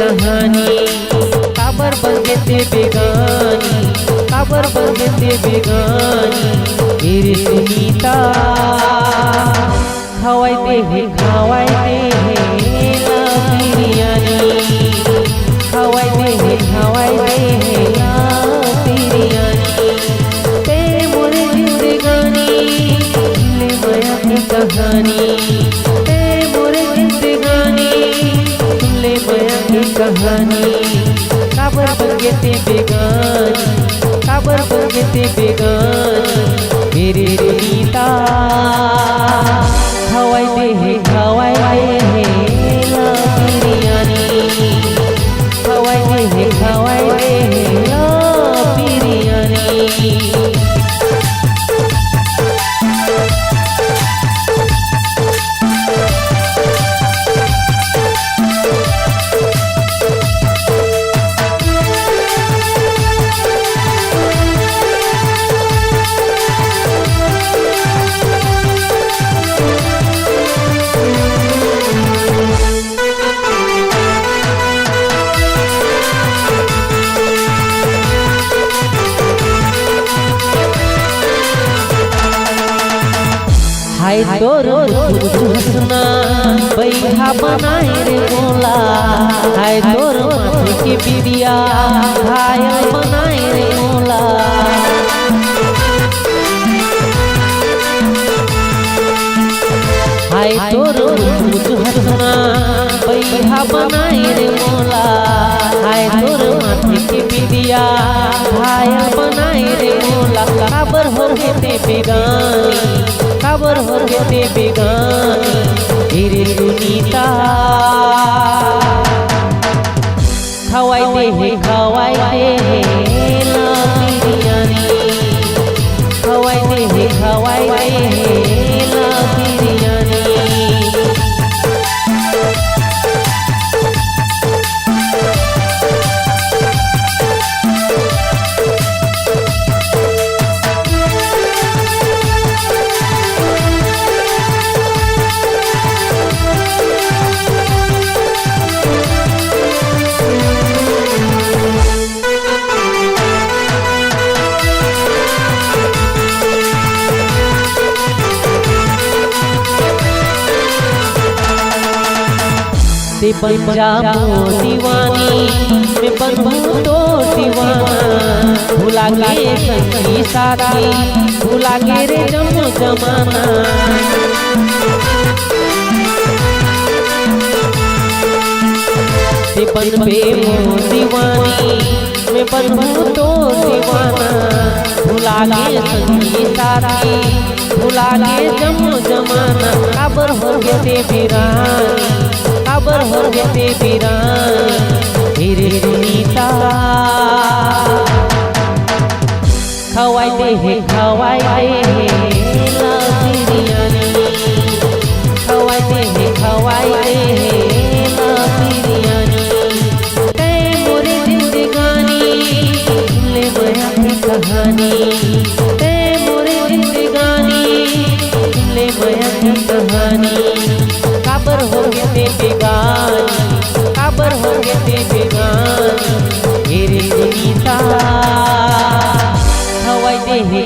कहानी काबर बन गेते बेगानी काबर बन गेते बेगानी मेरे सुनीता खवाइते हे ला बिरयानी खवाइते हे ला बिरयानी ते मोरे जिंदगानी ले माया की कहानी ते मोरे जिंदगानी ले माया की कहानी काबर बन गेते बेगानी काबर बन गेते बेगानी मेरे सुनीता खवाइते हे ला बिरयानी खवाइते हे ला बिरयानी। हाय तोर हंसना बैहा बनाए रे मोला हाय तोर माथे की बिरिया घायल बनाए रे मोला हाय तोर हंसना बैहा बनाए रे मोला हाय तोर माथे की बिरिया घायल बनाए रे मोला काबर हो गेते बेगानी काबर हो गेते बेगानी मेरे सुनीता खवाइते हे ला बिरयानी खवाइते हे ला बिरयानी। ते बन जा दीवानी मैं बनूं तो दीवाना भुला के संगी साथी भुला के रे जमाना ते बन पे दीवानी मैं बनूं तो दीवाना भुला के संगी साथी भुला के जमाना काबर हो गेते बिरानी काबर हो गेते बिरानी मेरे सुनीता खवाइते हे ला बिरयानी खवाइते हे ला बिरयानी ते मोरे जिंदगानी ले माया की कहानी ते मोरे जिंदगानी ले माया की कहानी काबर हो गेते बेगानी काबर हो गेते बेगानी मेरे सुनीता खवाइते हे